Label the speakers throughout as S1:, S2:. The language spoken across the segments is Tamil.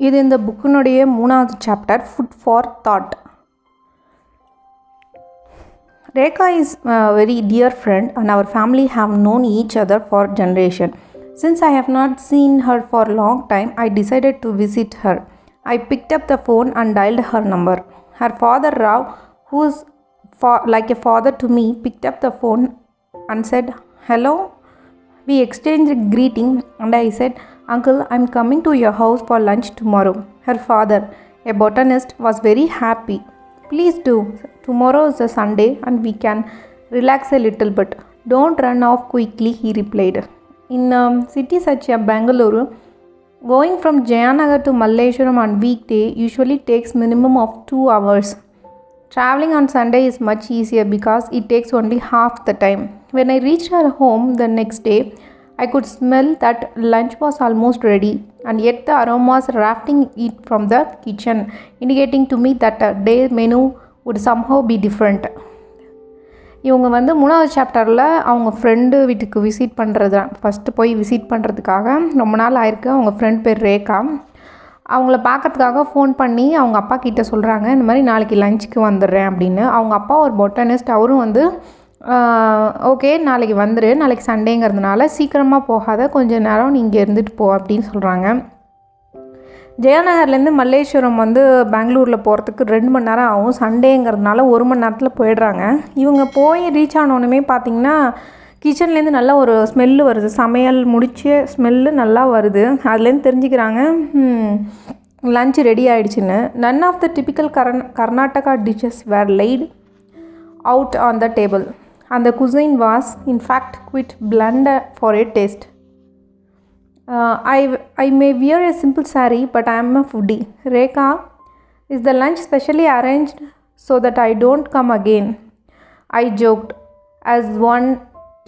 S1: இது இந்த புக்கினுடைய 3வது chapter, food for thought. Rekha is a very dear friend and our family have known each other for generation. Since I have not seen her for a long time, I decided to visit her. I picked up the phone and dialed her number. Her father Rao, who is like a father to me, picked up the phone and said, "Hello." We exchanged greeting and I said, "Uncle, I'm coming to your house for lunch tomorrow." Her father, a botanist, was very happy. "Please do. Tomorrow is a Sunday and we can relax a little bit. Don't run off quickly," he replied. In cities such as Bangalore, going from Jayanagar to Malleshwaram on weekday usually takes minimum of 2 hours. Traveling on Sunday is much easier because it takes only half the time. When I reached her home the next day, I could smell that lunch was almost ready, and yet the aromas wafting it from the kitchen, indicating to me that a day menu would somehow be different. இவங்க வந்து 3வது சாப்டரில் அவங்க ஃப்ரெண்டு வீட்டுக்கு விசிட் பண்ணுறது தான். ஃபஸ்ட்டு போய் விசிட் பண்ணுறதுக்காக ரொம்ப நாள் ஆயிருக்கு. அவங்க ஃப்ரெண்ட் பேர் ரேகா. அவங்கள பார்க்கறதுக்காக ஃபோன் பண்ணி அவங்க அப்பா கிட்டே சொல்கிறாங்க, இந்த மாதிரி நாளைக்கு லஞ்சுக்கு வந்துடுறேன் அப்படின்னு. அவங்க அப்பா ஒரு பொட்டானிஸ்ட். அவரும் வந்து ஓகே நாளைக்கு வந்துடு, நாளைக்கு சண்டேங்கிறதுனால சீக்கிரமாக போகாத, கொஞ்சம் நேரம் நீங்கள் இருந்துட்டு போ அப்படின்னு சொல்கிறாங்க. ஜெயநகர்லேருந்து மல்லேஸ்வரம் வந்து பெங்களூரில் போகிறதுக்கு 2 மணி நேரம் ஆகும். சண்டேங்கிறதுனால 1 மணி நேரத்தில் போயிடுறாங்க. இவங்க போய் ரீச் ஆனோடனே பார்த்திங்கன்னா கிச்சன்லேருந்து நல்லா ஒரு ஸ்மெல்லு வருது. சமையல் முடிச்ச ஸ்மெல்லு நல்லா வருது. அதுலேருந்து தெரிஞ்சுக்கிறாங்க லஞ்ச் ரெடி ஆகிடுச்சின்னு. None of the typical Karnataka dishes where light out on the table and the cuisine was in fact quite bland for a taste. I may wear a simple saree, but I am a foodie. Rekha, is the lunch specially arranged so that I don't come again? I joked, as one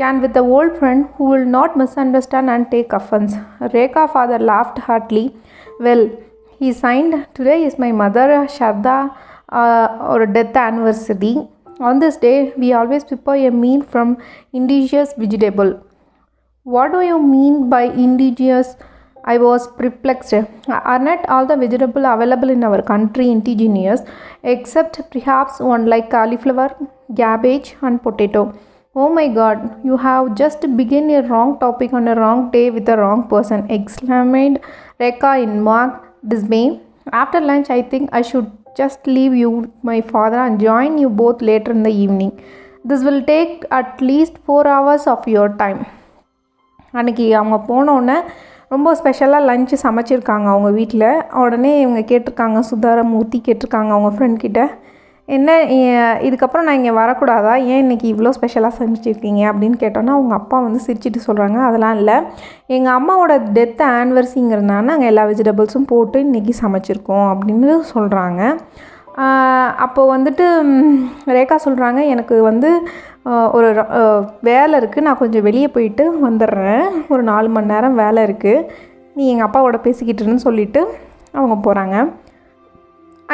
S1: can with a old friend who will not misunderstand and take offense. Rekha's father laughed heartily. Well, he signed, today is my mother Sharda or death anniversary. On this day, we always prepare a meal from indigenous vegetable. What do you mean by indigenous? I was perplexed. Are not all the vegetables available in our country indigenous, except perhaps one like cauliflower, cabbage and potato? Oh my God, you have just begun a wrong topic on a wrong day with a wrong person, exclaimed Rekha in mock dismay. After lunch, I think I should just leave you with my father and join you both later in the evening. This will take at least 4 hours of your time. அன்றைக்கி அவங்க போனோடனே ரொம்ப ஸ்பெஷலாக லஞ்சு சமைச்சிருக்காங்க அவங்க வீட்டில். உடனே இவங்க கேட்டிருக்காங்க, சுதாரமூர்த்தி கேட்டிருக்காங்க அவங்க ஃப்ரெண்ட்கிட்ட, என்ன இதுக்கப்புறம் நான் இங்கே வரக்கூடாதா, ஏன் இன்றைக்கி இவ்வளோ ஸ்பெஷலாக சமைச்சிருக்கீங்க அப்படின்னு கேட்டோன்னா அவங்க அப்பா வந்து சிரிச்சிட்டு சொல்கிறாங்க, அதெல்லாம் இல்லை, எங்கள் அம்மாவோட டெத் ஆனிவர்சரிங்கிறதுனால நாங்கள் எல்லா வெஜிடபிள்ஸும் போட்டு இன்றைக்கி சமைச்சிருக்கோம் அப்படின்னு சொல்கிறாங்க. அப்போது வந்துட்டு ரேகா சொல்கிறாங்க, எனக்கு வந்து ஒரு வேலை இருக்குது, நான் கொஞ்சம் வெளியே போயிட்டு வந்துடுறேன், ஒரு 4 மணி நேரம் வேலை இருக்குது, நீ எங்கள் அப்பாவோட பேசிக்கிட்டுருன்னு சொல்லிவிட்டு அவங்க போகிறாங்க.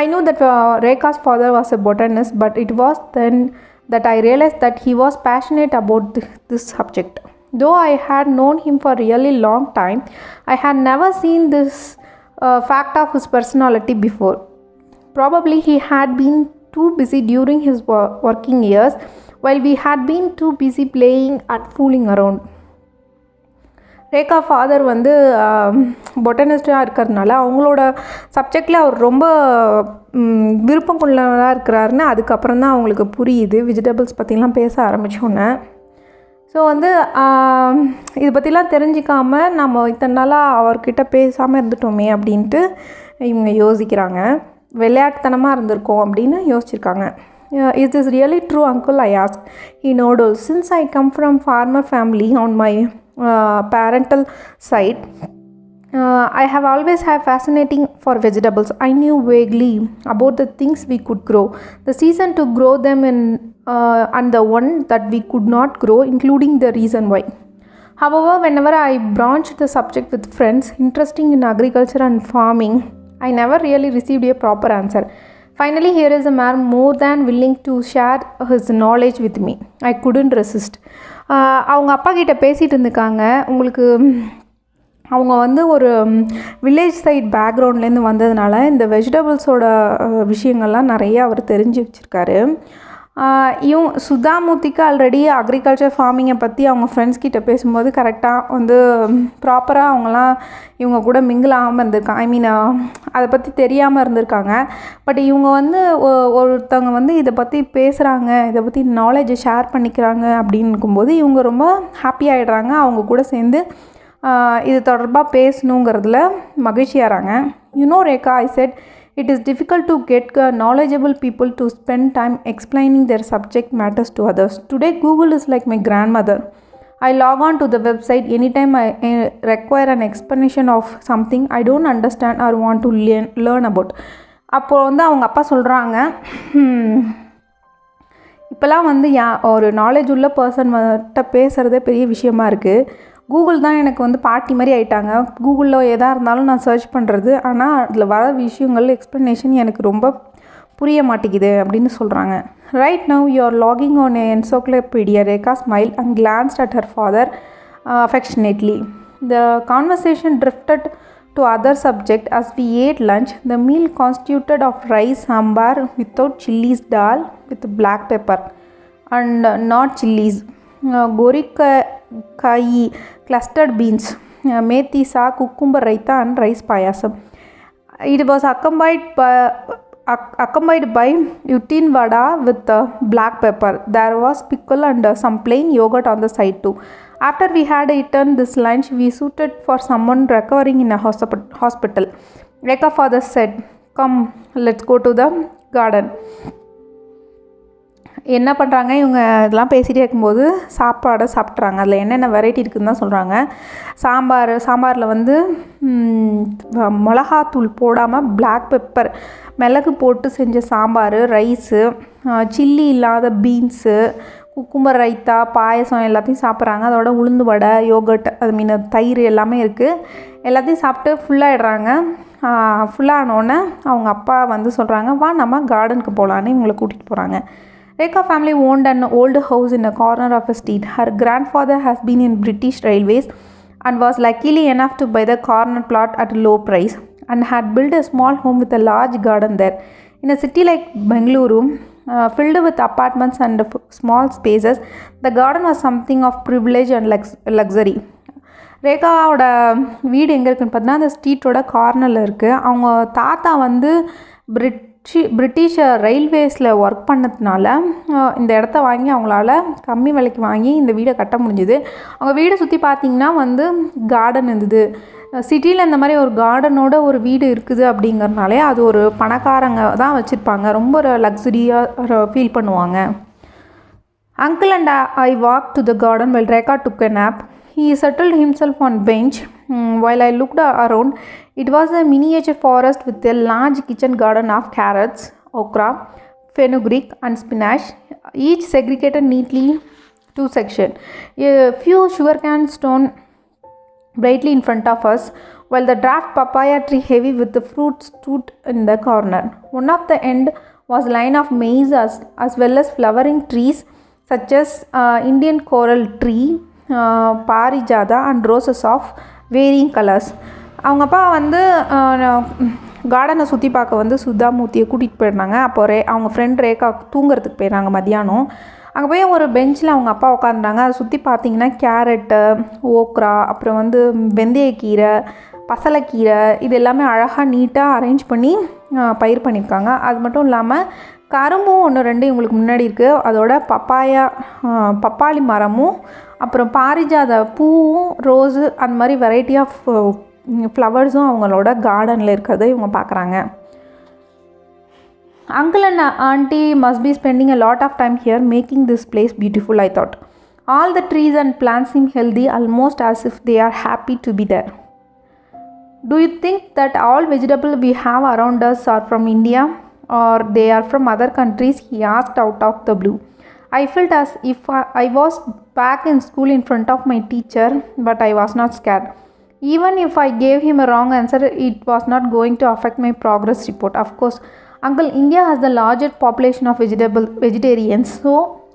S1: I knew that Rekha's father was a botanist, but it was then that I realized that he was passionate about this subject. Though I had known him for a really long time, I had never seen this fact of his personality before. Probably he had been too busy during his working years, while we had been too busy playing and fooling around. Rekha father வந்து பொட்டானிஸ்டாக இருக்கிறதுனால அவங்களோட சப்ஜெக்டில் அவர் ரொம்ப விருப்பம் கொள்ளவராக இருக்கிறாருன்னு அதுக்கப்புறம் தான் அவங்களுக்கு புரியுது, வெஜிடபிள்ஸ் பற்றிலாம் பேச ஆரம்பித்தோன்னே. ஸோ வந்து இதை பற்றிலாம் தெரிஞ்சிக்காமல் நம்ம இத்தனை நாளாக அவர்கிட்ட பேசாமல் இருந்துட்டோமே அப்படின்ட்டு இவங்க யோசிக்கிறாங்க. விளையாட்டுத்தனமாக இருந்திருக்கோம் அப்படின்னு யோசிச்சிருக்காங்க. Is this really true, uncle? I asked. He nodded. Since I come from farmer family on my parental side, I have always had fascinating for vegetables. I knew vaguely about the things we could grow, the season to grow them in, and the one that we could not grow, including the reason why. However, whenever I broached the subject with friends interested in agriculture and farming, I never really received a proper answer. Finally, here is a man more than willing to share his knowledge with me. I couldn't resist. அவங்க அப்பா கிட்ட பேசிகிட்டு இருந்துக்காங்க, உங்களுக்கு அவங்க வந்து ஒரு வில்லேஜ் சைட் பேக்ரவுண்ட்லேருந்து வந்ததுனால இந்த வெஜிடபிள்ஸோட விஷயங்கள்லாம் நிறைய அவர் தெரிஞ்சு வச்சுருக்காரு. சுதாமூர்த்திக்கு ஆல்ரெடி அக்ரிகல்ச்சர் ஃபார்மிங்கை பற்றி அவங்க ஃப்ரெண்ட்ஸ் கிட்ட பேசும்போது கரெக்டாக வந்து ப்ராப்பராக அவங்களாம் இவங்க கூட மிங்கிள் ஆகாமல் இருந்திருக்காங்க. ஐ மீன் அதை பற்றி தெரியாமல் இருந்திருக்காங்க. பட் இவங்க வந்து ஒருத்தவங்க வந்து இதை பற்றி பேசுகிறாங்க, இதை பற்றி நாலேஜை ஷேர் பண்ணிக்கிறாங்க அப்படின்னு இருக்கும்போது இவங்க ரொம்ப ஹாப்பி ஆகிடுறாங்க. அவங்க கூட சேர்ந்து இது தொடர்பாக பேசணுங்கிறதுல மகிழ்ச்சியாகிறாங்க. Rekha, I said it is difficult to get knowledgeable people to spend time explaining their subject matters to others. Today Google is like my grandmother. I log on to the website anytime I require an explanation of something I don't understand or want to learn about. அப்போ வந்து அவங்க அப்பா சொல்கிறாங்க, இப்போலாம் வந்து ஒரு நாலேஜ் உள்ள பர்சன் கிட்ட பேசுகிறதே பெரிய விஷயமா இருக்குது. கூகுள் தான் எனக்கு வந்து பாட்டி மாதிரி ஆகிட்டாங்க. கூகுளில் எதாக இருந்தாலும் நான் சர்ச் பண்ணுறது, ஆனால் அதில் வர விஷயங்கள் எக்ஸ்ப்ளனேஷன் எனக்கு ரொம்ப புரிய மாட்டேங்குது அப்படின்னு சொல்கிறாங்க. Right now you are looking at encyclopedia. Rekha smile and glanced at her father affectionately. The conversation drifted to other subject as we ate lunch. The meal constituted of rice, sambar without chilies, dal with black pepper and not chilies, gorikayi, clustered beans, methi saag, cucumber raita and rice payasam. It was accompanied by utin vada with black pepper. There was pickle and some plain yogurt on the side too. After we had eaten this lunch, we suited for someone recovering in a hospital. Reka father said, "Come, let's go to the garden." என்ன பண்ணுறாங்க, இவங்க இதெல்லாம் பேசிகிட்டே இருக்கும்போது சாப்பாடை சாப்பிட்றாங்க. அதில் என்னென்ன வெரைட்டி இருக்குதுன்னு தான் சொல்கிறாங்க. சாம்பாரில் வந்து மிளகாத்தூள் போடாமல் பிளாக் பெப்பர் மிளகு போட்டு செஞ்ச சாம்பார், ரைஸு, சில்லி இல்லாத பீன்ஸு, குக்கும்பர் ரைத்தா, பாயசம் எல்லாத்தையும் சாப்பிட்றாங்க. அதோட உளுந்து வடை, யோகர்ட், அது மீன் தயிர் எல்லாமே இருக்குது. எல்லாத்தையும் சாப்பிட்டு ஃபுல்லாகிடுறாங்க. ஃபுல்லானோடனே அவங்க அப்பா வந்து சொல்கிறாங்க, வா நம்ம கார்டனுக்கு போகலான்னு இவங்களை கூட்டிகிட்டு போகிறாங்க. Reka family owned an old house in a corner of a street. Her grandfather has been in British Railways and was lucky enough to buy the corner plot at a low price and had built a small home with a large garden there. In a city like Bengaluru, filled with apartments and small spaces, the garden was something of privilege and luxury. ரேகாவோட வீடு எங்கே இருக்குன்னு பார்த்தீங்கன்னா அந்த ஸ்ட்ரீட்டோட கார்னரில் இருக்குது. அவங்க தாத்தா வந்து பிரிட்டிஷ் ரயில்வேஸில் ஒர்க் பண்ணதுனால இந்த இடத்த வாங்கி அவங்களால கம்மி விலைக்கு வாங்கி இந்த வீடை கட்ட முடிஞ்சுது. அவங்க வீடை சுற்றி பார்த்திங்கன்னா வந்து கார்டன் இருந்தது. சிட்டியில் இந்த மாதிரி ஒரு கார்டனோட ஒரு வீடு இருக்குது அப்படிங்கிறனாலே அது ஒரு பணக்காரங்க தான் வச்சுருப்பாங்க. ரொம்ப ஒரு லக்ஸரியாக ஃபீல் பண்ணுவாங்க. Uncle and I walked to the garden while Reka took a nap. He settled himself on bench. While I looked around, it was a miniature forest with a large kitchen garden of carrots, okra, fenugreek and spinach, each segregated neatly to sections. A few sugarcane stone brightly in front of us, while the dwarf papaya tree heavy with the fruit stood in the corner. One of the end was a line of maize as well as flowering trees such as Indian coral tree, parijada and roses of varying colors. அவங்க அப்பா வந்து கார்டனை சுற்றி பார்க்க வந்து சுதாமூர்த்தியை கூட்டிகிட்டு போயிருந்தாங்க. அப்போ அவங்க ஃப்ரெண்ட் ரேகா தூங்குறதுக்கு போயிடுறாங்க மதியானம். அங்கே போய் ஒரு பெஞ்சில் அவங்க அப்பா உட்காந்துட்டாங்க. அதை சுற்றி பார்த்திங்கன்னா கேரட்டு, ஓக்ரா, அப்புறம் வந்து வெந்தயக்கீரை, பசலைக்கீரை, இது எல்லாமே அழகாக நீட்டாக அரேஞ்ச் பண்ணி பயிர் பண்ணியிருக்காங்க. அது மட்டும் இல்லாமல் கரும்பும் 1-2 இவங்களுக்கு முன்னாடி இருக்குது. அதோட பப்பாளி மரமும் அப்புறம் பாரிஜாத பூவும் ரோஸு அந்த மாதிரி வெரைட்டி ஆஃப் ஃப்ளவர்ஸும் அவங்களோட கார்டனில் இருக்கிறத இவங்க பார்க்குறாங்க. Uncle and auntie must be spending a lot of time here making this place beautiful, I thought. All the trees and plants seem healthy, almost as if they are happy to be there. Do you think that all vegetables we have around us are from India or they are from other countries? He asked out of the blue. I felt as if I was back in school in front of my teacher, but I was not scared. Even if I gave him a wrong answer, it was not going to affect my progress report. Of course, Uncle, India has the largest population of vegetarians, so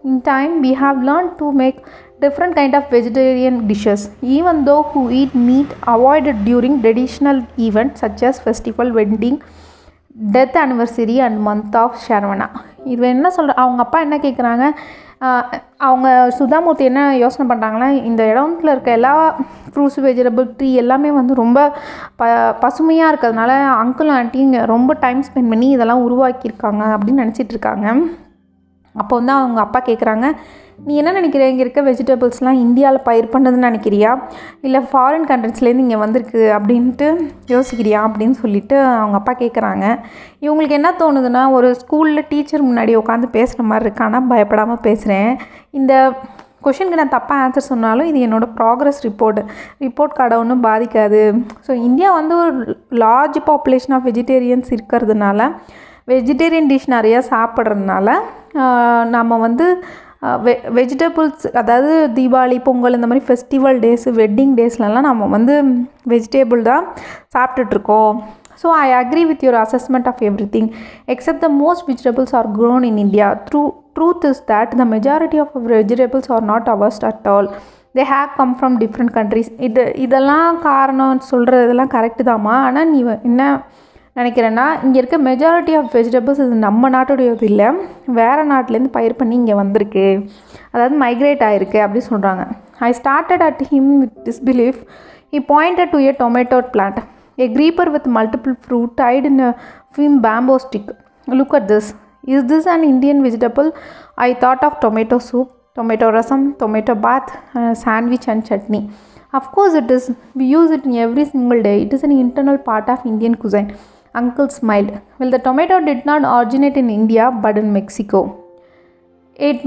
S1: in time we have learned to make different kind of vegetarian dishes. Even though who eat meat avoided during traditional events such as festival, wedding, death anniversary and month of Shravana. இது என்ன அவங்க அப்பா என்ன கேட்குறாங்க, அவங்க சுதாமூர்த்தி என்ன யோசனை பண்ணுறாங்கன்னா, இந்த இடத்துல இருக்க எல்லா ஃப்ரூட்ஸ், வெஜிடபிள், ட்ரீ எல்லாமே ரொம்ப பசுமையாக இருக்கிறதுனால அங்கிள் ஆண்டிங்க ரொம்ப டைம் ஸ்பெண்ட் பண்ணி இதெல்லாம் உருவாக்கியிருக்காங்க அப்படின்னு நினச்சிட்ருக்காங்க. அப்போ அவங்க அப்பா கேட்குறாங்க, நீ என்ன நினைக்கிற, இங்கே இருக்க வெஜிடபிள்ஸ்லாம் இந்தியாவில் பயிர் பண்ணதுன்னு நினைக்கிறியா, இல்லை ஃபாரின் கண்ட்ரிஸ்லேருந்து இங்கே வந்திருக்கு அப்படின்ட்டு யோசிக்கிறியா அப்படின்னு சொல்லிட்டு அவங்க அப்பா கேட்குறாங்க. இவங்களுக்கு என்ன தோணுதுன்னா, ஒரு ஸ்கூலில் டீச்சர் முன்னாடி உட்காந்து பேசுகிற மாதிரி இருக்கு, ஆனால் பயப்படாமல் பேசுகிறேன். இந்த கொஷனுக்கு நான் தப்பாக ஆன்சர் சொன்னாலும் இது என்னோடய ப்ராக்ரஸ் ரிப்போர்ட் கார்டை ஒன்றும் பாதிக்காது. ஸோ இந்தியா ஒரு லார்ஜ் பாப்புலேஷன் ஆஃப் வெஜிடேரியன்ஸ் இருக்கிறதுனால, வெஜிடேரியன் டிஷ் நிறையா சாப்பிட்றதுனால நம்ம வெஜிடபிள்ஸ், அதாவது தீபாவளி, பொங்கல், இந்த மாதிரி ஃபெஸ்டிவல் டேஸு, வெட்டிங் டேஸ்லலாம் நம்ம வெஜிடேபிள் தான் சாப்பிட்டுட்ருக்கோம். So I agree with your assessment of everything except the most vegetables are grown in India. Truth is that the majority of vegetables are not ours at all. They have come from different countries. இதெல்லாம் காரணம் சொல்கிறதெல்லாம் கரெக்டு தாம்மா. ஆனால் நீ என்ன நினைக்கிறேன்னா, இங்கே இருக்க மெஜாரிட்டி ஆஃப் வெஜிடபிள்ஸ் இது நம்ம நாட்டுடையது இல்லை, வேறு நாட்டிலேருந்து பயிர் பண்ணி இங்கே வந்திருக்கு, அதாவது மைக்ரேட் ஆகிருக்கு அப்படி சொல்கிறாங்க. I started at him with disbelief. He pointed to a tomato plant, a creeper with multiple fruit tied in a firm bamboo stick. Look at this. Is this an Indian vegetable? I thought of tomato soup, tomato rasam, tomato bath, sandwich and chutney. Of course it is. We use it in every single day. It is an internal part of Indian cuisine. Uncle smiled. Well, the tomato did not originate in India but in Mexico. It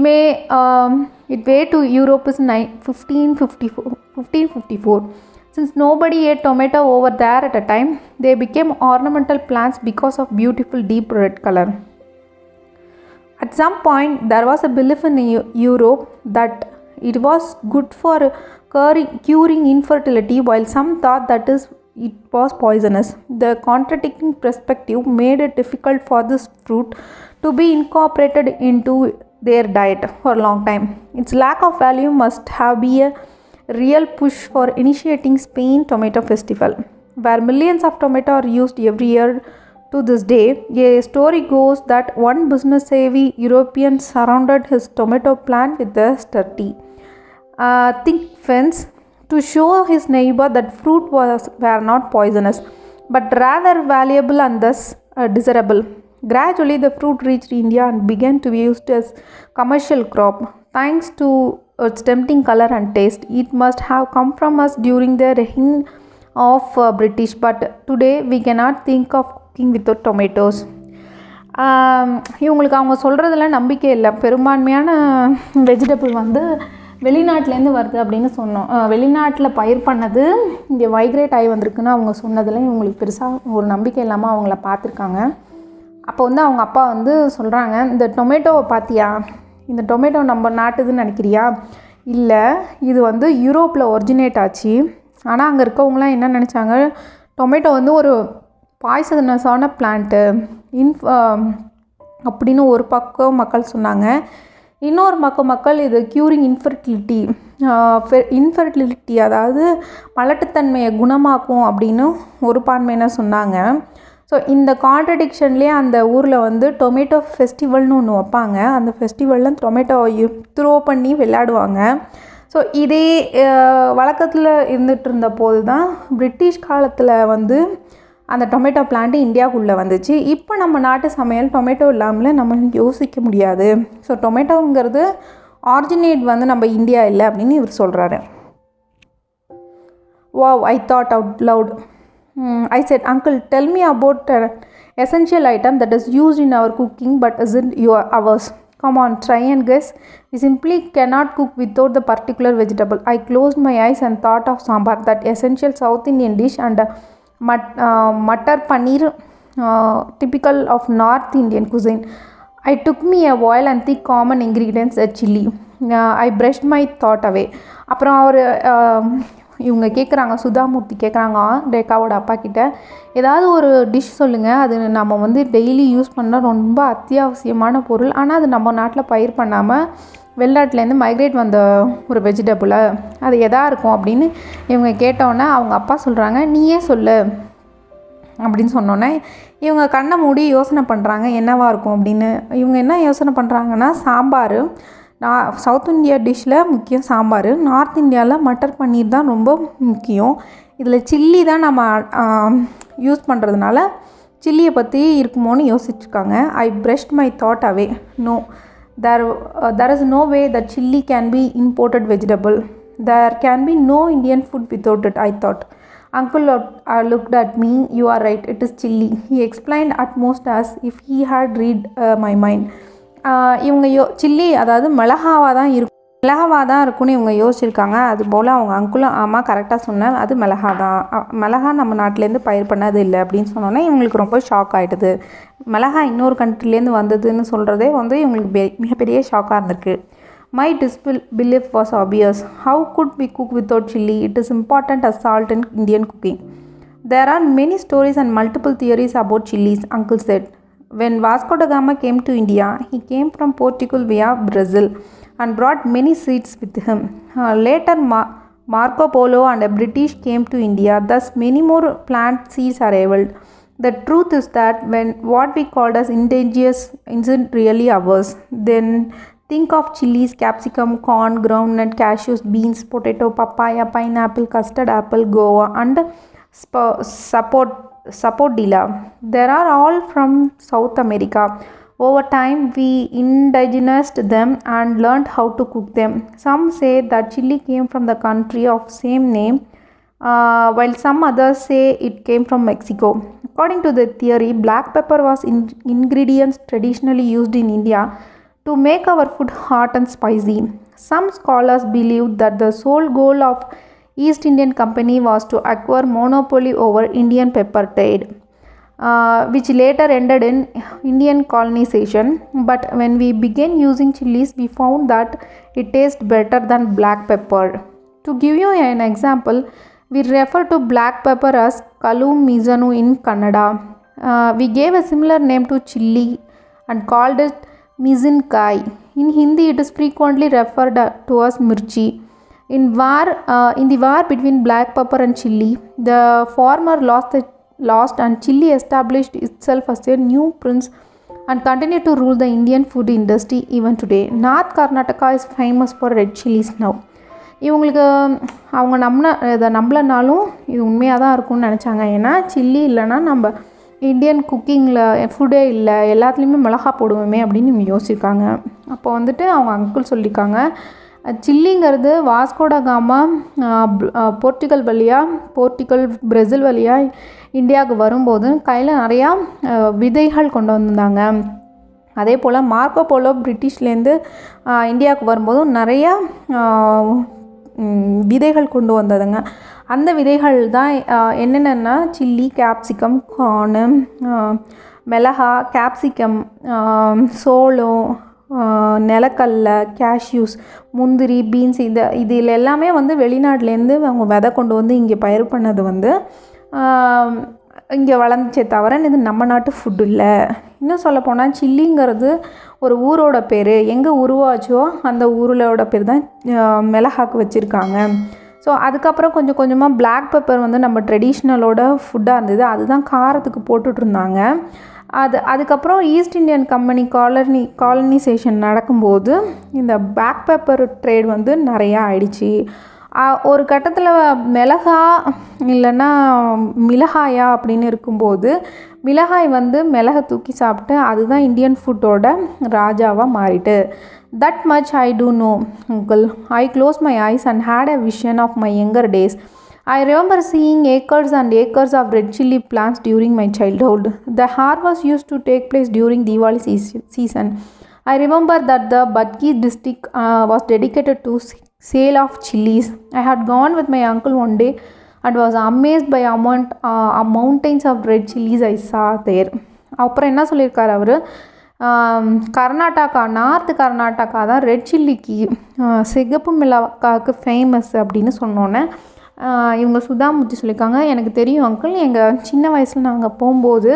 S1: way to Europe is 1554. Since nobody ate tomato over there at a time, they became ornamental plants because of beautiful deep red color. At some point, there was a belief in Europe that it was good for curing infertility, while some thought that it was poisonous. The contradicting perspective made it difficult for this fruit to be incorporated into their diet for a long time. Its lack of value must have been a real push for initiating Spain Tomato Festival, where millions of tomatoes are used every year to this day. A story goes that one business-savvy European surrounded his tomato plant with a sturdy, thick fence to show his neighbor that fruit were not poisonous, but rather valuable and thus desirable. Gradually, the fruit reached India and began to be used as commercial crop. Thanks to its tempting color and taste, it must have come from us during the reign of British, but today we cannot think of cooking without tomatoes. இவங்களுக்கு அவங்க சொல்கிறதுலாம் நம்பிக்கை இல்லை. பெரும்பான்மையான வெஜிடபிள் வெளிநாட்டிலேருந்து வருது அப்படின்னு சொன்னோம். வெளிநாட்டில் பயிர் பண்ணது இங்கே மைக்ரேட் ஆகி வந்திருக்குன்னு அவங்க சொன்னதில் இவங்களுக்கு பெருசாக ஒரு நம்பிக்கை இல்லாமல் அவங்கள பார்த்துருக்காங்க. அப்போ அவங்க அப்பா சொல்கிறாங்க, இந்த டொமேட்டோவை பார்த்தியா, இந்த டொமேட்டோ நம்ம நாட்டுதுன்னு நினைக்கிறியா, இல்லை இது யூரோப்பில் ஒரிஜினேட் ஆச்சு. ஆனால் அங்கே இருக்கவங்களாம் என்ன நினச்சாங்க, டொமேட்டோ ஒரு பாய்சனஸான பிளான்ட்டு அப்படின்னு ஒரு பக்கம் மக்கள் சொன்னாங்க. இன்னொரு மக்கள் இது க்யூரிங் இன்ஃபர்டிலிட்டி அதாவது மலட்டுத்தன்மையை குணமாக்கும் அப்படின்னு ஒரு பான்மையினர் சொன்னாங்க. ஸோ இந்த கான்ட்ரடிக்ஷன்லேயே அந்த ஊரில் டொமேட்டோ ஃபெஸ்டிவல்னு ஒன்று வைப்பாங்க. அந்த ஃபெஸ்டிவலில் டொமேட்டோவை த்ரோ பண்ணி விளையாடுவாங்க. ஸோ இதே வழக்கத்தில் இருந்துகிட்டு இருந்த போது தான் பிரிட்டிஷ் காலத்தில் அந்த டொமேட்டோ பிளான்ட்டு இந்தியாவுக்குள்ளே வந்துச்சு. இப்போ நம்ம நாட்டு சமையல் டொமேட்டோ இல்லாமல் நம்ம யோசிக்க முடியாது. ஸோ டொமேட்டோங்கிறது ஆரிஜினேட் நம்ம இந்தியா இல்லை அப்படின்னு இவர் சொல்கிறாரு. Wow, I thought out loud. I said, Uncle, tell me about an essential item that is used in our cooking but isn't ours. Come on, try and guess. We simply cannot cook without the particular vegetable. I closed my eyes and thought of sambar, that essential South Indian dish, and matar paneer, typical of North Indian cuisine. I took me a while and the common ingredients, a chili. I brushed my thought away. அப்புறம் இவங்க கேட்குறாங்க, சுதாமூர்த்தி கேட்குறாங்க ரேகாவோட அப்பா கிட்ட, ஏதாவது ஒரு டிஷ் சொல்லுங்கள், அது நம்ம டெய்லி யூஸ் பண்ணால் ரொம்ப அத்தியாவசியமான பொருள், ஆனால் அது நம்ம நாட்டில் பயிர் பண்ணாமல் வெளிநாட்டிலேருந்து மைக்ரேட் வந்த ஒரு வெஜிடபிளை அது எதா இருக்கும் அப்படின்னு இவங்க கேட்டோன்னே அவங்க அப்பா சொல்கிறாங்க, நீயே சொல்லு அப்படின்னு சொன்னோன்னே இவங்க கண்ணை மூடி யோசனை பண்ணுறாங்க என்னவாக இருக்கும் அப்படின்னு. இவங்க என்ன யோசனை பண்ணுறாங்கன்னா, சாம்பார். சவுத் இந்தியா டிஷ்ஷில் முக்கியம் சாம்பார், நார்த் இந்தியாவில் மட்டர் பன்னீர் தான் ரொம்ப முக்கியம். இதில் சில்லி தான் நம்ம யூஸ் பண்ணுறதுனால சில்லியை பற்றி இருக்குமோன்னு யோசிச்சுருக்காங்க. I brushed my thought away. No, there is no way that chilli can be imported vegetable. There can be no Indian food without it, I thought. Uncle looked at me. You are right, it is chilli. He explained at most as if he had read my mind. இவங்க சில்லி அதாவது மிளகாவாக தான் இருக்கும்னு இவங்க யோசிச்சிருக்காங்க. அதுபோல் அவங்க அங்குளும் ஆமாம் கரெக்டாக சொன்னேன், அது மிளகா தான், மிளகா நம்ம நாட்டிலேருந்து பயிர் பண்ணது இல்லை அப்படின்னு சொன்னோன்னே இவங்களுக்கு ரொம்ப ஷாக் ஆகிடுது. மிளகா இன்னொரு கண்ட்ரிலேருந்து வந்ததுன்னு சொல்கிறதே வந்து இவங்களுக்கு மிகப்பெரிய ஷாக்காக இருந்திருக்கு. My disbelief was obvious. How could we cook without chili? It is important as salt in Indian cooking. There are many stories and multiple theories about chilies, Uncle said. When Vasco da Gama came to India, he came from Portugal via Brazil and brought many seeds with him. Later, Marco Polo and the British came to India, thus many more plant seeds arrived. The truth is that when what we called as indigenous isn't really ours, then think of chilies, capsicum, corn, groundnut, cashews, beans, potato, papaya, pineapple, custard apple, guava, and sapodilla. They are all from South America. Over time, we indigenized them and learned how to cook them. Some say that chili came from the country of same name, while some others say it came from Mexico. According to the theory, black pepper was ingredients traditionally used in India to make our food hot and spicy. Some scholars believe that the sole goal of East Indian Company was to acquire monopoly over Indian pepper trade, which later ended in Indian colonization. But when we began using chilies, we found that it tastes better than black pepper. To give you an example, we refer to black pepper as Kalu Mizanu in Kannada. We gave a similar name to chili and called it Mizinkai. In Hindi, it is frequently referred to as mirchi. In the war between black pepper and chili, the former lost and chili established itself as a new prince and continued to rule the Indian food industry even today. North Karnataka is famous for red chilies now. இவங்களுக்கு அவங்க இதை நம்பலனாலும் இது உண்மையாக தான் இருக்கும்னு நினச்சாங்க. ஏன்னா சில்லி இல்லைன்னா நம்ம இந்தியன் குக்கிங்கில் ஃபுட்டே இல்லை, எல்லாத்துலேயுமே மிளகா போடுவோமே அப்படின்னு இவங்க யோசிச்சிருக்காங்க. அப்போ வந்துட்டு அவங்க அங்கிள் சொல்லியிருக்காங்க, சில்லிங்கிறது வாஸ்கோட காமா போர்ச்சுகல் பிரேசில் வழியாக இந்தியாவுக்கு வரும்போது கையில் நிறையா விதைகள் கொண்டு வந்திருந்தாங்க. அதே போல் மார்க்கோ போலோ பிரிட்டிஷ்லேருந்து இந்தியாவுக்கு வரும்போதும் நிறையா விதைகள் கொண்டு வந்ததுங்க. அந்த விதைகள் தான் என்னென்னா சில்லி, கேப்சிகம், கார்னு, மிளகா, கேப்சிகம், சோளம், நிலக்கடலை, கேஷ்யூஸ், முந்திரி, பீன்ஸ், இதில் எல்லாமே வந்து வெளிநாட்டிலேருந்து அவங்க விதை கொண்டு வந்து இங்கே பயிர் பண்ணது வந்து இங்கே வளர்ந்துச்சே தவிர இது நம்ம நாட்டு ஃபுட்டு இல்லை. இன்னும் சொல்லப்போனால் சில்லிங்கிறது ஒரு ஊரோட பேர், எங்கே உருவாச்சோ அந்த ஊரோட பேர் தான் மிளகாக்கு வச்சுருக்காங்க. ஸோ அதுக்கப்புறம் கொஞ்சம் கொஞ்சமாக பிளாக் பெப்பர் வந்து நம்ம ட்ரெடிஷ்னலோட ஃபுட்டாக இருந்தது, அதுதான் காரத்துக்கு போட்டுட்ருந்தாங்க. அதுக்கப்புறம் ஈஸ்ட் இந்தியன் கம்பெனி காலனைசேஷன் நடக்கும்போது இந்த பிளாக் பெப்பர் ட்ரேட் வந்து நிறையா ஆயிடுச்சு. ஒரு கட்டத்தில் மிளகா இல்லைன்னா மிளகாயா அப்படின்னு இருக்கும்போது மிளகாய் வந்து மிளகை தூக்கி சாப்பிட்டு அதுதான் இந்தியன் ஃபுட்டோட ராஜாவாக மாறிட்டு. That much I do know, uncle. I closed my eyes and had a vision of my younger days. I remember seeing acres and acres of red chili plants during my childhood. The harvest used to take place during Diwali season. I remember that the Badki district was dedicated to sale of chilies. I had gone with my uncle one day and was amazed by mountains of red chilies I saw there. அப்புறம் என்ன சொல்லியிருக்காரு அவர், நார்த்து கர்நாடகா தான் ரெட் சில்லிக்கு, சிகப்பு மிளகாய்க்கு ஃபேமஸ் அப்படின்னு சொன்னோன்னே இவங்க சுதாமூர்த்தி சொல்லியிருக்காங்க, எனக்கு தெரியும் அங்கிள், எங்கள் சின்ன வயசில் நாங்கள் போகும்போது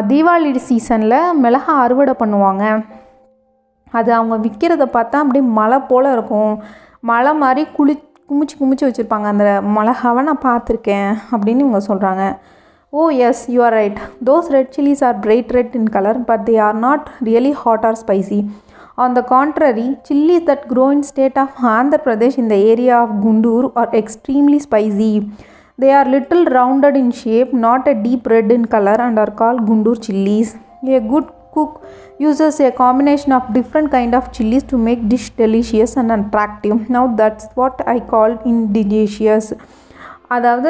S1: தீபாவளி சீசனில் மிளகா அறுவடை பண்ணுவாங்க. அது அவங்க விற்கிறத பார்த்தா அப்படியே மலை போல் இருக்கும், மலை மாதிரி குமிச்சு வச்சுருப்பாங்க அந்த மிளகாவை நான் பார்த்துருக்கேன் அப்படின்னு இவங்க சொல்கிறாங்க. Oh yes, you are right. Those red chillies are bright red in color, but they are not really hot or spicy. On the contrary, chilies that grow in state of Andhra Pradesh in the area of Guntur are extremely spicy. They are little rounded in shape, not a deep red in color, and are called Guntur chilies. A good cook uses a combination of different kind of chilies to make dish delicious and attractive. Now that's what I call indigenous. அதாவது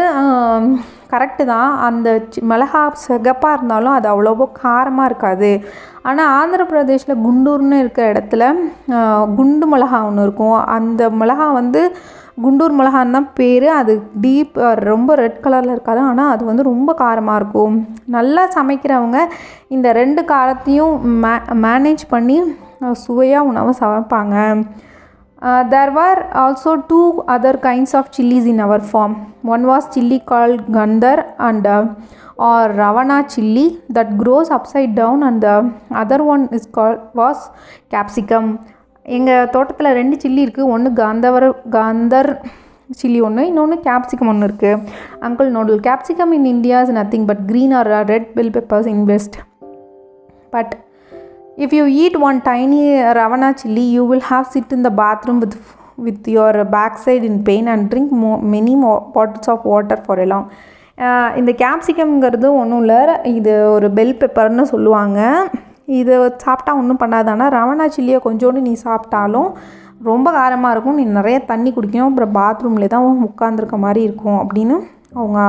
S1: கரெக்டு தான், அந்த மிளகா சிகப்பாக இருந்தாலும் அது அவ்வளோவோ காரமாக இருக்காது. ஆனால் ஆந்திர பிரதேஷில் குண்டூர்னு இருக்கிற இடத்துல குண்டு மிளகா ஒன்று இருக்கும். அந்த மிளகா வந்து குண்டூர் மிளகான்னு தான் பேர். அது டீப் ரொம்ப ரெட் கலரில் இருக்காது, ஆனால் அது வந்து ரொம்ப காரமாக இருக்கும். நல்லா சமைக்கிறவங்க இந்த 2 காரத்தையும் மேனேஜ் பண்ணி சுவையாக உணவை சமைப்பாங்க. There were also 2 other kinds of chilies in our farm. One was chili called Gandhar and or Ravana chili that grows upside down, and the other one was capsicum. எங்கள் தோட்டத்தில் 2 சில்லி இருக்குது. ஒன்று காந்தர் சில்லி ஒன்று, இன்னொன்று கேப்சிகம் ஒன்று இருக்குது. Uncle nodal, capsicum in India is nothing but green or red bell peppers in West. But if you eat one tiny Ravana chili, you will have sit in the bathroom with your backside in pain and drink many more bottles of water for a long. இந்த கேப்சிகம்ங்கிறது ஒன்றும் இல்லை, இது ஒரு பெல் பெப்பர்னு சொல்லுவாங்க. இது சாப்பிட்டா ஒன்றும் பண்ணாது. ஆனால் ரவணா சில்லியை கொஞ்சோண்டு நீ சாப்பிட்டாலும் ரொம்ப காரமாக இருக்கும், நீ நிறைய தண்ணி குடிக்கணும், அப்புறம் பாத்ரூம்லேயே தான் உட்காந்துருக்க மாதிரி இருக்கும் அப்படின்னு அவங்க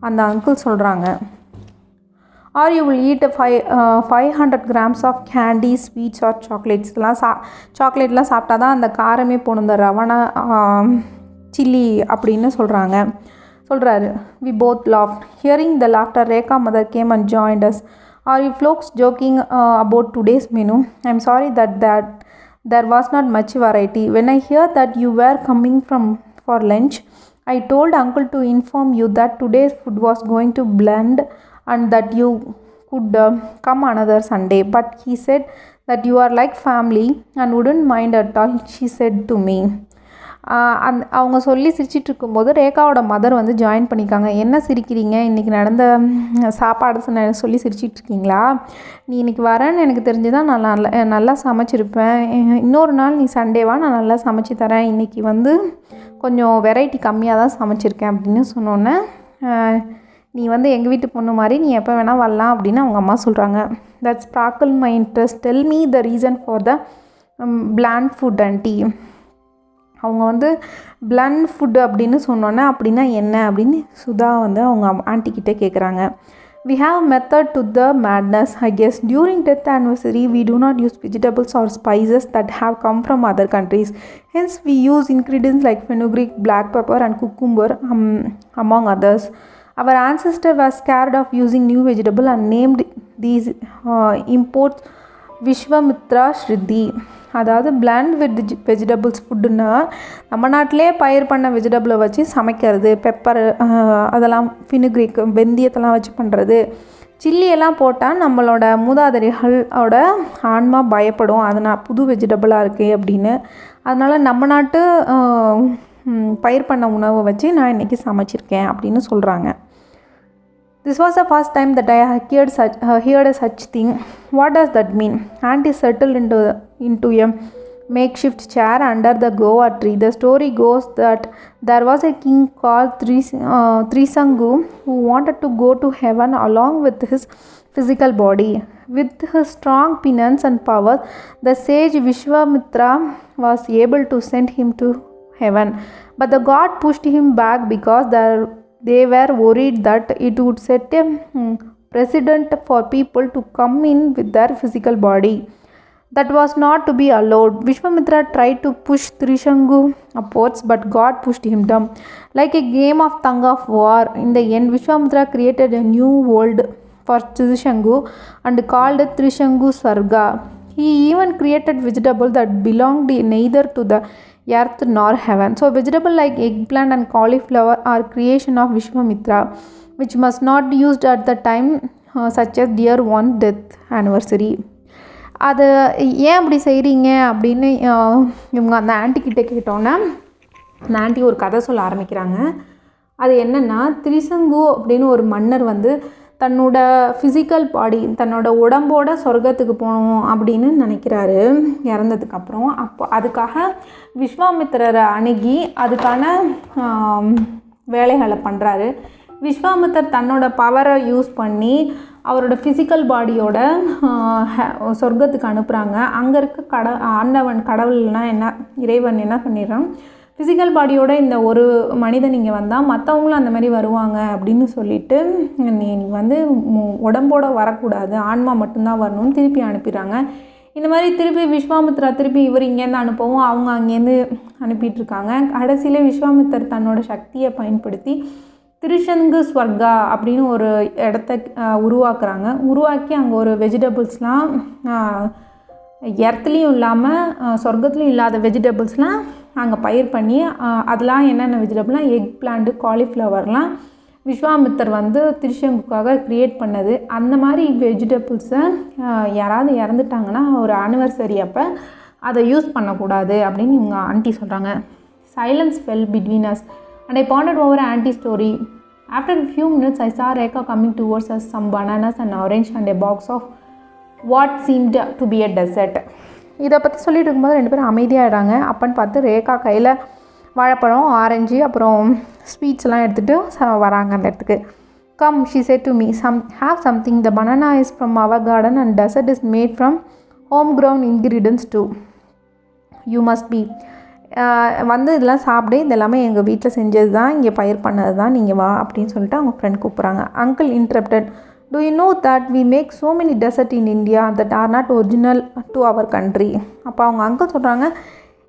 S1: அந்த அங்கிள் சொல்கிறாங்க. or you will eat 500 grams of candy, sweets or chocolates. இதெல்லாம் சாக்லேட்லாம் சாப்பிட்டா தான் அந்த காரமே போகணும், இந்த ரவணா சில்லி அப்படின்னு சொல்கிறாரு. We both laughed. Hearing the laughter, Rekha mother came and joined us. Are you folks joking about today's menu? I'm sorry that there was not much variety. When I hear that you were coming for lunch, I told uncle to inform you that today's food was going to blend and that you could come another Sunday. But he said that you are like family and wouldn't mind at all, she said to me. அவங்க சொல்லி சிரிச்சிட்டு இருக்கும்போது ரேகாவோட மதர் வந்து ஜாயின் பண்ணிக்காங்க. என்ன சிரிக்கிறீங்க, இன்றைக்கி நடந்த சாப்பாடு சொல்லி சிரிச்சிட்ருக்கீங்களா? நீ இன்றைக்கி வரேன்னு எனக்கு தெரிஞ்சுதான் நான் நல்லா சமைச்சிருப்பேன். இன்னொரு நாள் நீ சண்டேவா, நான் நல்லா சமைச்சி தரேன். இன்றைக்கி வந்து கொஞ்சம் வெரைட்டி கம்மியாக தான் சமைச்சிருக்கேன் அப்படின்னு சொன்னோன்னே, நீ வந்து எங்கள் வீட்டு பொண்ணு மாதிரி, நீ எப்போ வேணால் வரலாம் அப்படின்னு அவங்க அம்மா சொல்கிறாங்க. That sparkle my interest. Tell me the reason for the bland food aunty. அவங்க வந்து பிளண்ட் ஃபுட் அப்படின்னு சொன்னோன்னே அப்படின்னா என்ன அப்படின்னு சுதா வந்து அவங்க ஆண்டிக்கிட்டே கேட்குறாங்க. We have a method to the madness, I guess. During death anniversary, we do not use vegetables or spices that have come from other countries. Hence, we use ingredients like fenugreek, black pepper and cucumber, among others. Our ancestor was scared of using new vegetable and named these imports Vishwamitra Shriddhi. அதாவது பிளாண்ட் வெஜிடபிள்ஸ் ஃபுட்டுன்னா நம்ம நாட்டிலே பயிர் பண்ண வெஜிடபிளை வச்சு சமைக்கிறது, பெப்பர் அதெல்லாம் ஃபினுக்ரிக் வெந்தயத்தெல்லாம் வச்சு பண்ணுறது. சில்லியெல்லாம் போட்டால் நம்மளோட மூதாதையர்களோட ஆன்மா பயப்படும், அதனால் புது வெஜிடபிளாக இருக்குது அப்படின்னு. அதனால் நம்ம நாட்டு பயிர் பண்ண உணவை வச்சு நான் இன்றைக்கி சமைச்சிருக்கேன் அப்படின்னு சொல்கிறாங்க. This was the first time that I heard such thing. What does that mean? Auntie settled into a makeshift chair under the guava tree. The story goes that there was a king called Trisangu who wanted to go to heaven along with his physical body. With his strong penance and power, the sage Vishwamitra was able to send him to heaven. But the god pushed him back because they were worried that it would set a precedent for people to come in with their physical body. That was not to be allowed. Vishwamitra tried to push Trishangu upwards, but God pushed him down. Like a game of tug of war, in the end, Vishwamitra created a new world for Trishangu and called it Trishangu Sarga. He even created vegetables that belonged neither to the earth nor heaven. So vegetable like eggplant and cauliflower are creation of Vishwamitra, which must not be used at the time such as dear one death anniversary. அது ஏன் அப்படி செய்கிறீங்க அப்படின்னு இவங்க அந்த ஆன்ட்டிக்கிட்ட கேட்டோன்னே அந்த ஆன்ட்டி ஒரு கதை சொல்ல ஆரம்பிக்கிறாங்க. அது என்னென்னா, திரிசங்கு அப்படின்னு ஒரு மன்னர் வந்து தன்னோட ஃபிசிக்கல் பாடி, தன்னோட உடம்போட சொர்க்கத்துக்கு போகணும் அப்படின்னு நினைக்கிறாரு இறந்ததுக்கப்புறம். அப்போ அதுக்காக விஸ்வாமித்திரரை அணுகி அதுக்கான வேலைகளை பண்ணுறாரு. விஸ்வாமித்தர் தன்னோட பவரை யூஸ் பண்ணி அவரோட ஃபிசிக்கல் பாடியோட சொர்க்கத்துக்கு அனுப்புகிறாங்க. அங்கே இருக்க ஆண்டவன் கடவுள்னா என்ன, இறைவன் என்ன பண்ணிடுறான், ஃபிசிக்கல் பாடியோட இந்த ஒரு மனிதன் இங்கே வந்தால் மற்றவங்களும் அந்த மாதிரி வருவாங்க அப்படின்னு சொல்லிட்டு நீ வந்து உடம்போட வரக்கூடாது, ஆன்மா மட்டும்தான் வரணும்னு திருப்பி அனுப்பிடுறாங்க. இந்த மாதிரி திருப்பி விஸ்வாமித்ரா திருப்பி இவர் இங்கேருந்து அனுப்பவும் அவங்க அங்கேருந்து அனுப்பிட்டுருக்காங்க. கடைசியில் விஸ்வாமித்தர் தன்னோட சக்தியை பயன்படுத்தி திரிசங்கு ஸ்வர்கா அப்படின்னு ஒரு இடத்த உருவாக்குறாங்க. உருவாக்கி அங்கே ஒரு வெஜிடபிள்ஸ்லாம் எர்த்துலேயும் இல்லாமல் சொர்க்கத்துலேயும் இல்லாத வெஜிடபிள்ஸ்லாம் அங்கே பயிர் பண்ணி அதெல்லாம் என்னென்ன வெஜிடபிள்லாம் எக் பிளான்ட்டு, காலிஃப்ளவர்லாம் விஸ்வாமித்தர் வந்து திரிசங்குக்காக க்ரியேட் பண்ணது. அந்த மாதிரி வெஜிடபிள்ஸை யாராவது இறந்துட்டாங்கன்னா ஒரு ஆனிவர்சரி அப்போ அதை யூஸ் பண்ணக்கூடாது அப்படின்னு இவங்க ஆண்டி சொல்கிறாங்க. Silence fell between us and I pondered over Auntie's story. After a few minutes, I saw Rekha coming towards us, some bananas and orange and a box of what seemed to be a dessert. இதை பற்றி சொல்லிட்டு இருக்கும்போது ரெண்டு பேரும் அமைதியாகிடுறாங்க. அப்பன்னு பார்த்து ரேகா கையில் வாழைப்பழம், ஆரஞ்சு, அப்புறம் ஸ்வீட்ஸ்லாம் எடுத்துகிட்டு வராங்க அந்த இடத்துக்கு. Come, she said to me, have something. The banana is from our garden and dessert is made from homegrown ingredients too. You must be. வந்து இதெல்லாம் சாப்பிடு, இது எல்லாமே எங்கள் வீட்டில் செஞ்சது தான், இங்கே பயிர் பண்ணது தான், நீங்கள் வா அப்படின்னு சொல்லிட்டு அவங்க ஃப்ரெண்ட் கூப்பிட்றாங்க. Uncle interrupted, do you know that we make so many desserts in India that are not original to our country. அப்போ அவங்க அங்கிள் சொல்கிறாங்க,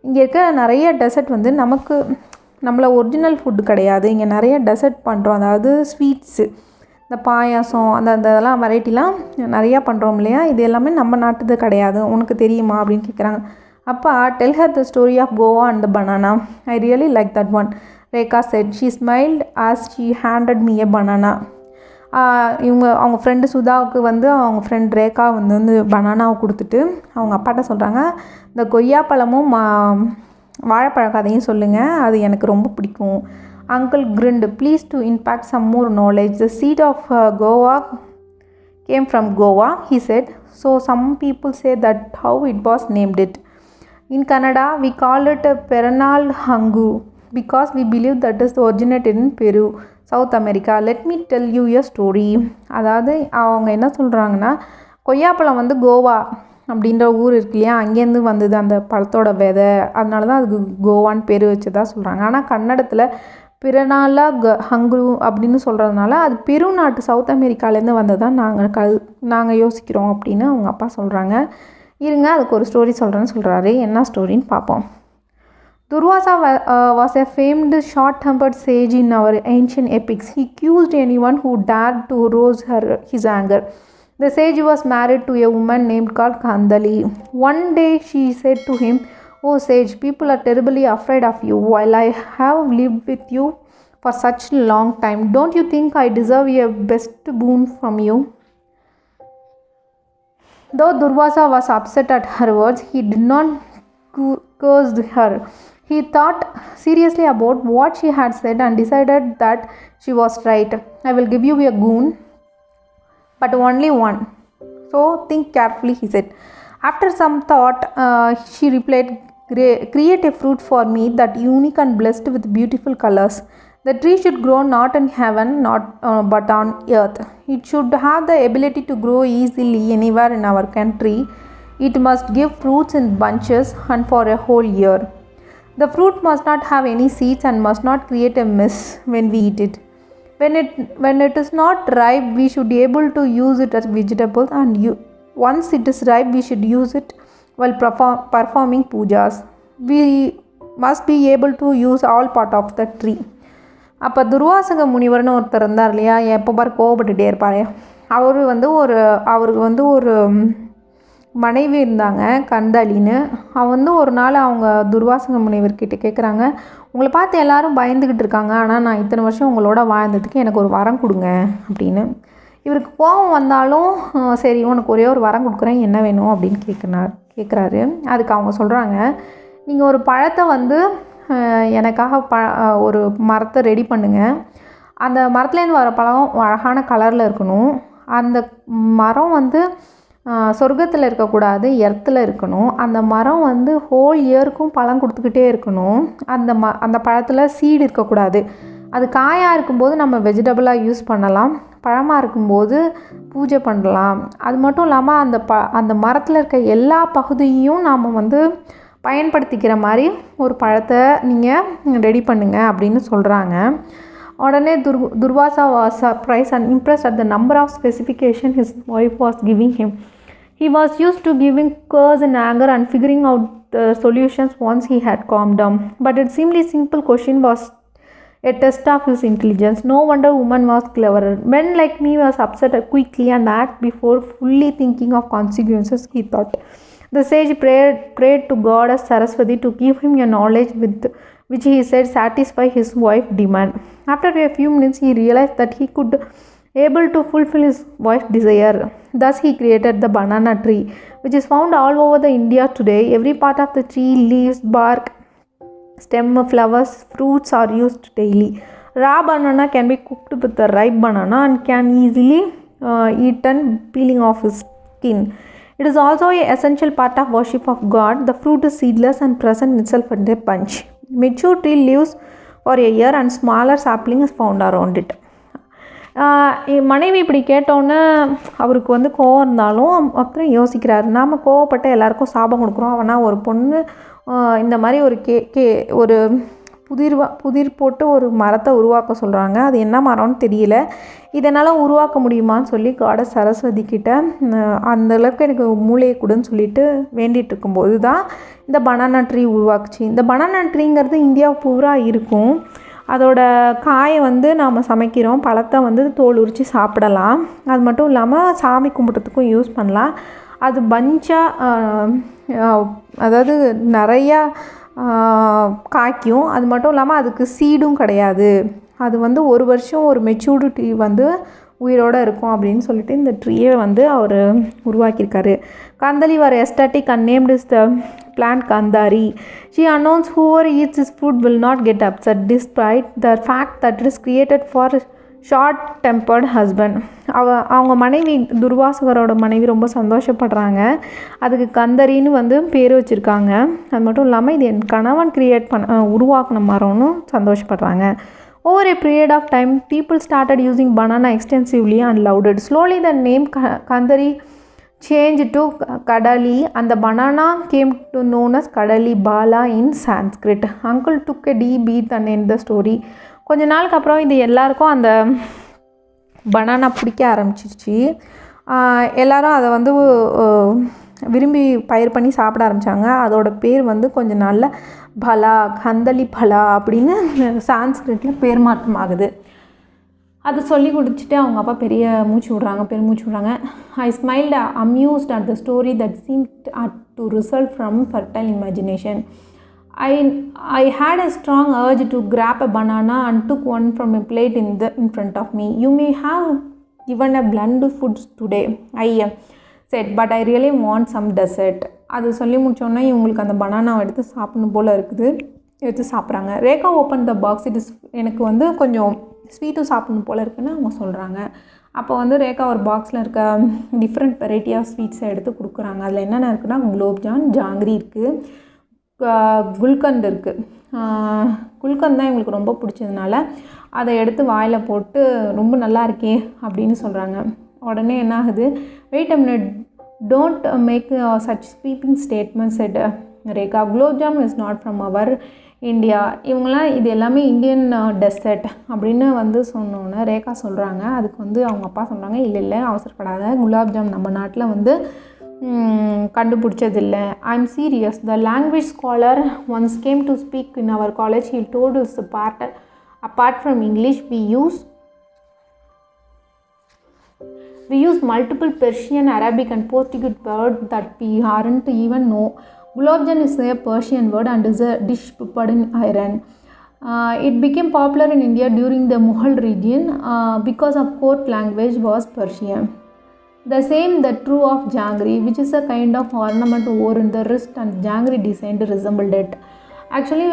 S1: இங்கே இருக்க நிறைய டெசர்ட் வந்து நம்மள ஒரிஜினல் ஃபுட்டு கிடையாது, இங்கே நிறைய டெசர்ட் பண்ணுறோம், அதாவது ஸ்வீட்ஸு, இந்த பாயாசம் இதெல்லாம் வெரைட்டிலாம் நிறையா பண்ணுறோம் இல்லையா, இது எல்லாமே நம்ம நாட்டுது கிடையாது, உனக்கு தெரியுமா அப்படின்னு கேட்குறாங்க. அப்பா, tell her the story of Goa and the banana. I really like that one, Rekha said. She smiled as she handed me a banana. அவங்க ஃப்ரெண்டு சுதாவுக்கு வந்து அவங்க ஃப்ரெண்ட் ரேகா வந்து பனானாவை கொடுத்துட்டு அவங்க அப்பாட்ட சொல்கிறாங்க, இந்த கொய்யாப்பழமும் வாழைப்பழ கதையும் சொல்லுங்கள், அது எனக்கு ரொம்ப பிடிக்கும். Uncle grinned, pleased to impact some more knowledge. The seed of Goa came from Goa, he said. So some people say that how it was named it. In Canada, we call it Perenal Hangu because we believe that is originated in Peru, South America. Let me tell you a story. அதாவது அவங்க என்ன சொல்கிறாங்கன்னா, கொய்யாப்பழம் வந்து கோவா அப்படின்ற ஊர் இருக்கு இல்லையா, அங்கேருந்து வந்தது அந்த பழத்தோட விதை, அதனால தான் அதுக்கு கோவான்னு பேர் வச்சதாக சொல்கிறாங்க. ஆனால் கன்னடத்தில் பிறனாலா ஹங்கு அப்படின்னு சொல்கிறதுனால அது பெரு நாட்டு சவுத் அமெரிக்காலேருந்து வந்ததான் நாங்கள் யோசிக்கிறோம் அப்படின்னு அவங்க அப்பா சொல்கிறாங்க. இருங்க, அதுக்கு ஒரு ஸ்டோரி சொல்கிறேன்னு சொல்கிறாரு. என்ன ஸ்டோரின்னு பார்ப்போம். Durvasa was a famed short-tempered sage in our ancient epics. He accused anyone who dared to rouse his anger. The sage was married to a woman named called Kandali. One day she said to him, "Oh sage, people are terribly afraid of you. While I have lived with you for such a long time, don't you think I deserve a best boon from you?" Though Durvasa was upset at her words, he did not curse her. He thought seriously about what she had said and decided that she was right. I will give you a boon, but only one. So think carefully, he said. After some thought, she replied, create a fruit for me that unique and blessed with beautiful colors. The tree should grow not in heaven, but on earth. It should have the ability to grow easily anywhere in our country. It must give fruits in bunches and for a whole year. The fruit must not have any seeds and must not create a mess when we eat it. When it is not ripe, we should be able to use it as vegetables, and once it is ripe, we should use it while performing pujas. We must be able to use all part of the tree. அப்போ துர்வாசக முனிவர்னு ஒருத்தர் இருந்தார் இல்லையா, எப்போ பார் கோவப்பட்டுகிட்டே இருப்பார். அவருக்கு வந்து ஒரு மனைவி இருந்தாங்க, கந்தாலின்னு. அவன் ஒரு நாள் அவங்க துர்வாசக முனிவர்கிட்ட கேட்குறாங்க, உங்களை பார்த்து எல்லாரும் பயந்துக்கிட்டு இருக்காங்க, ஆனால் நான் இத்தனை வருஷம் உங்களோட வாழ்ந்ததுக்கு எனக்கு ஒரு வரம் கொடுங்க அப்படின்னு. இவருக்கு கோபம் வந்தாலும் சரி உனக்கு ஒரே ஒரு வரம் கொடுக்குறேன், என்ன வேணும் அப்படின்னு கேட்குறாரு. அதுக்கு அவங்க சொல்கிறாங்க, நீங்கள் ஒரு பழத்தை வந்து எனக்காக ஒரு மரத்தை ரெடி பண்ணுங்கள். அந்த மரத்துலேருந்து வர பழம் அழகான கலரில் இருக்கணும். அந்த மரம் வந்து சொர்க்கத்தில் இருக்கக்கூடாது, எர்த்தில் இருக்கணும். அந்த மரம் வந்து ஹோல் இயருக்கும் பழம் கொடுத்துக்கிட்டே இருக்கணும். அந்த பழத்தில் சீடு இருக்கக்கூடாது. அது காயாக இருக்கும்போது நம்ம வெஜிடபிளாக யூஸ் பண்ணலாம், பழமாக இருக்கும்போது பூஜை பண்ணலாம். அது மட்டும் இல்லாமல் அந்த மரத்தில் இருக்க எல்லா பகுதியும் நாம் வந்து பயன்படுத்திக்கிற மாதிரி ஒரு பழத்தை நீங்கள் ரெடி பண்ணுங்க அப்படின்னு சொல்கிறாங்க. உடனே Durvasa was surprised and impressed at the number of specifications his wife was giving him. He was used to giving curse and anger and figuring out the solutions once he had calmed down. But it seemed a simple question was a test of his intelligence. No wonder woman was cleverer. Men like me was upset quickly and act before fully thinking of consequences, he thought. The sage prayed to goddess Saraswati to give him a knowledge with which he said satisfy his wife's demand. After a few minutes he realized that he could able to fulfill his wife's desire. Thus he created the banana tree, which is found all over the India today. Every part of the tree, leaves, bark, stem, flowers, fruits are used daily. Raw banana can be cooked with the ripe banana and can easily eaten peeling off his skin. It is also an essential part of worship of God. The fruit is seedless and present itself in a bunch. Mature tree lives for a year and smaller sapling is found around it. மனைவி இப்படி கேட்டோன்னே அவருக்கு வந்து கோவம் இருந்தாலும் அப்புறம் யோசிக்கிறாரு, நாம் கோவப்பட்ட எல்லாருக்கும் சாபம் கொடுக்குறோம். அவனா ஒரு பொண்ணு இந்த மாதிரி ஒரு புதிர் போட்டு ஒரு மரத்தை உருவாக்க சொல்கிறாங்க. அது என்ன மரம்னு தெரியல, இதனால் உருவாக்க முடியுமான்னு சொல்லி காடஸ் சரஸ்வதி கிட்ட அந்தளவுக்கு எனக்கு மூளையை கொடுன்னு சொல்லிட்டு வேண்டிகிட்டு இருக்கும்போது தான் இந்த பனானா ட்ரீ உருவாக்குச்சு. இந்த பனானா ட்ரீங்கிறது இந்தியா பூரா இருக்கும். அதோட காயை வந்து நாம் சமைக்கிறோம், பழத்தை வந்து தோல் உரித்து சாப்பிடலாம். அது மட்டும் இல்லாமல் சாமி கும்பிட்றதுக்கும் யூஸ் பண்ணலாம். அது பஞ்சாக அதாவது நிறையா காய்க்கும். அது மட்டும் இல்லாமல் அதுக்கு சீடும் கிடையாது. அது வந்து ஒரு வருஷம் ஒரு மெச்சூர்டு ட்ரீ வந்து உயிரோடு இருக்கும் அப்படின்னு சொல்லிட்டு இந்த ட்ரீயை வந்து அவர் உருவாக்கியிருக்காரு. கந்தலி were ecstatic and named is the plant Kandari. She announced whoever eats this fruit will not get upset despite the fact that it is created for short-tempered husband. அவங்க மனைவி துர்வாசகரோட மனைவி ரொம்ப சந்தோஷப்படுறாங்க. அதுக்கு கந்தரின்னு வந்து பேர் வச்சுருக்காங்க. அது மட்டும் இல்லாமல் இது என் கணவன் உருவாக்கின மரம்னு சந்தோஷப்படுறாங்க. Over a period of time, people started using banana extensively and loved it. Slowly the name Kandari changed to Kadali and the banana came to known as Kadali Bala in Sanskrit. Uncle took a deep breath and ended the story. கொஞ்ச நாளுக்கு அப்புறம் இது எல்லாருக்கும் அந்த பனானா பிடிக்க ஆரம்பிச்சிருச்சு. எல்லோரும் அதை வந்து விரும்பி பயிர் பண்ணி சாப்பிட ஆரம்பித்தாங்க. அதோட பேர் வந்து கொஞ்ச நாளில் பலா, கந்தலி பலா அப்படின்னு சான்ஸ்கிரிட்டில் பேர் மாற்றம் ஆகுது. அதை சொல்லி கொடுத்துட்டு அவங்க அப்பா பெருமூச்சு விட்றாங்க. I smiled amused at the story that seemed to result from fertile imagination. I had a strong urge to grab a banana and took one from a plate in front of me. You may have given a bland food today, I said, but I really want some dessert. அது சொல்லி முடிச்சோன்னா இவங்களுக்கு அந்த பனானாவை எடுத்து சாப்பிடணும் போல் இருக்குது. எடுத்து சாப்பிட்றாங்க. Rekha open the box. எனக்கு வந்து கொஞ்சம் ஸ்வீட்டும் சாப்பிடணும் போல் இருக்குன்னு அவங்க சொல்கிறாங்க. அப்போ வந்து ரேகா ஒரு பாக்ஸில் இருக்க டிஃப்ரெண்ட் வெரைட்டி ஆஃப் ஸ்வீட்ஸை எடுத்து கொடுக்குறாங்க. அதில் என்னென்ன இருக்குன்னா குலோப்ஜான், ஜாங்கிரி இருக்குது, குல்கந்த் இருக்குது. குல்கந்த் தான் எங்களுக்கு ரொம்ப பிடிச்சதுனால அதை எடுத்து வாயில் போட்டு ரொம்ப நல்லா இருக்கே அப்படின்னு சொல்கிறாங்க. உடனே என்ன ஆகுது, wait a minute, don't make such sweeping statement said Rekha. Gulab jam is not from our India. இவங்களாம் இது எல்லாமே இந்தியன் டெசர்ட் அப்படின்னு வந்து சொன்னோன்னே ரேகா சொல்கிறாங்க. அதுக்கு வந்து அவங்க அப்பா சொல்கிறாங்க, இல்லை அவசரப்படாத, குலாப்ஜாம் நம்ம நாட்டில் வந்து கண்டுபிடிச்சதில்லை. I am serious. The language scholar once came to speak in our college. He told is apart from English we use multiple Persian, Arabic and Portuguese words that we aren't even know. Gulab Jamun is a Persian word and is a dish prepared in iron. It became popular in India during the Mughal region because of court language was Persian. The same that true of jangri, which is a kind of ornament worn in the wrist, and jangri design resembled it. Actually,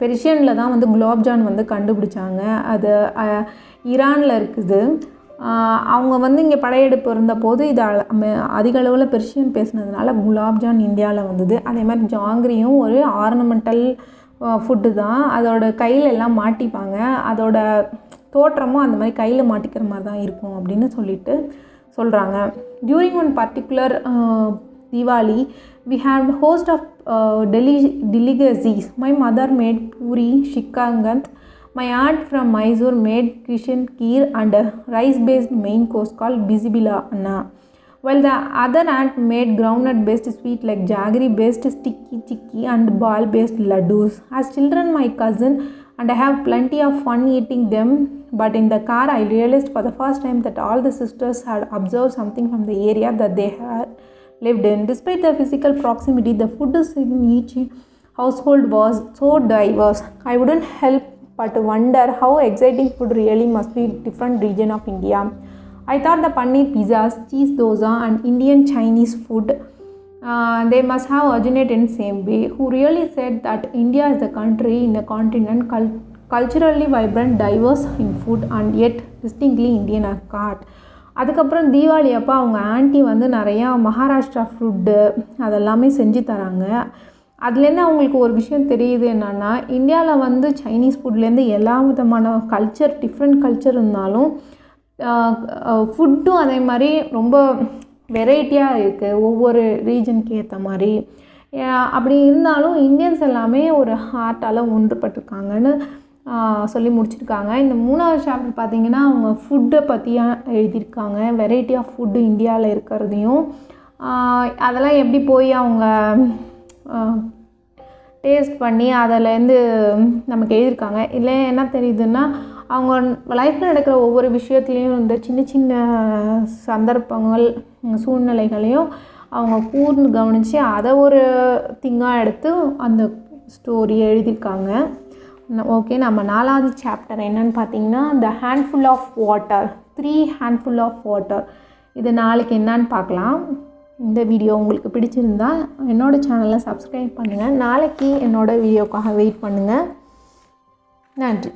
S1: பெர்ஷியனில் தான் வந்து குலாப்ஜான் வந்து கண்டுபிடிச்சாங்க. அது ஈரானில் இருக்குது. அவங்க வந்து இங்கே படையெடுப்பு இருந்தபோது இது அதிக அளவில் பெர்ஷியன் பேசுனதுனால குலாப்ஜான் இந்தியாவில் வந்தது. அதே மாதிரி ஜாங்கிரியும் ஒரு ஆர்னமெண்டல் ஃபுட்டு தான். அதோட கையில் எல்லாம் மாட்டிப்பாங்க. அதோட தோற்றமும் அந்த மாதிரி கையில் மாட்டிக்கிற மாதிரி தான் இருக்கும் அப்படின்னு சொல்லிட்டு சொல்கிறாங்க. During one particular Diwali, we had a host of delicacies. My mother made puri, shikangant. My aunt from Mysore made kishan kheer and a rice-based main course called bisibila anna. While the other aunt made groundnut-based sweet like jaggery-based sticky chikki and ball-based laddus. As children, my cousin and I have plenty of fun eating them. But in the car, I realized for the first time that all the sisters had observed something from the area that they had lived in. Despite the physical proximity, the food in each household was so diverse. I wouldn't help but wonder how exciting food really must be in different region of India. I thought the paneer pizzas, cheese dosa and Indian Chinese food, they must have originated in same way. Who really said that India is the country in the continent culturally vibrant, diverse in food and yet distinctly Indian at heart. அதுக்கப்புறம் தீபாவளி அப்போ அவங்க ஆண்டி வந்து நிறையா மகாராஷ்டிரா ஃபுட்டு அதெல்லாமே செஞ்சு தராங்க. அதுலேருந்து அவங்களுக்கு ஒரு விஷயம் தெரியுது என்னென்னா, இந்தியாவில் வந்து சைனீஸ் ஃபுட்லேருந்து எல்லா விதமான கல்ச்சர் டிஃப்ரெண்ட் கல்ச்சர் இருந்தாலும் ஃபுட்டும் அதே மாதிரி ரொம்ப வெரைட்டியாக இருக்குது ஒவ்வொரு ரீஜனுக்கு ஏற்ற மாதிரி. அப்படி இருந்தாலும் இந்தியன்ஸ் எல்லாமே ஒரு ஹார்ட்டால் ஒன்றுபட்டிருக்காங்கன்னு சொல்லி முடிச்சிருக்காங்க. இந்த 3வது சாப்டர் பார்த்திங்கன்னா அவங்க ஃபுட்டை பற்றியாக எழுதியிருக்காங்க. வெரைட்டி ஆஃப் ஃபுட்டு இந்தியாவில் இருக்கிறதையும் அதெல்லாம் எப்படி போய் அவங்க டேஸ்ட் பண்ணி அதிலேருந்து நமக்கு எழுதியிருக்காங்க. இல்லை என்ன தெரியுதுன்னா, அவங்க லைஃப்பில் நடக்கிற ஒவ்வொரு விஷயத்துலேயும் இந்த சின்ன சின்ன சந்தர்ப்பங்கள் சூழ்நிலைகளையும் அவங்க கூர்ந்து கவனித்து அதை ஒரு திங்காக எடுத்து அந்த ஸ்டோரியை எழுதியிருக்காங்க. ஓகே, நம்ம 4வது சாப்டர் என்னன்னு பார்த்தீங்கன்னா the handful of water, 3 handful of water. இது நாளைக்கு என்னான்னு பார்க்கலாம். இந்த வீடியோ உங்களுக்கு பிடிச்சிருந்தா என்னோடய சேனலை சப்ஸ்கிரைப் பண்ணுங்கள். நாளைக்கு என்னோடய வீடியோக்காக வெயிட் பண்ணுங்கள். நன்றி.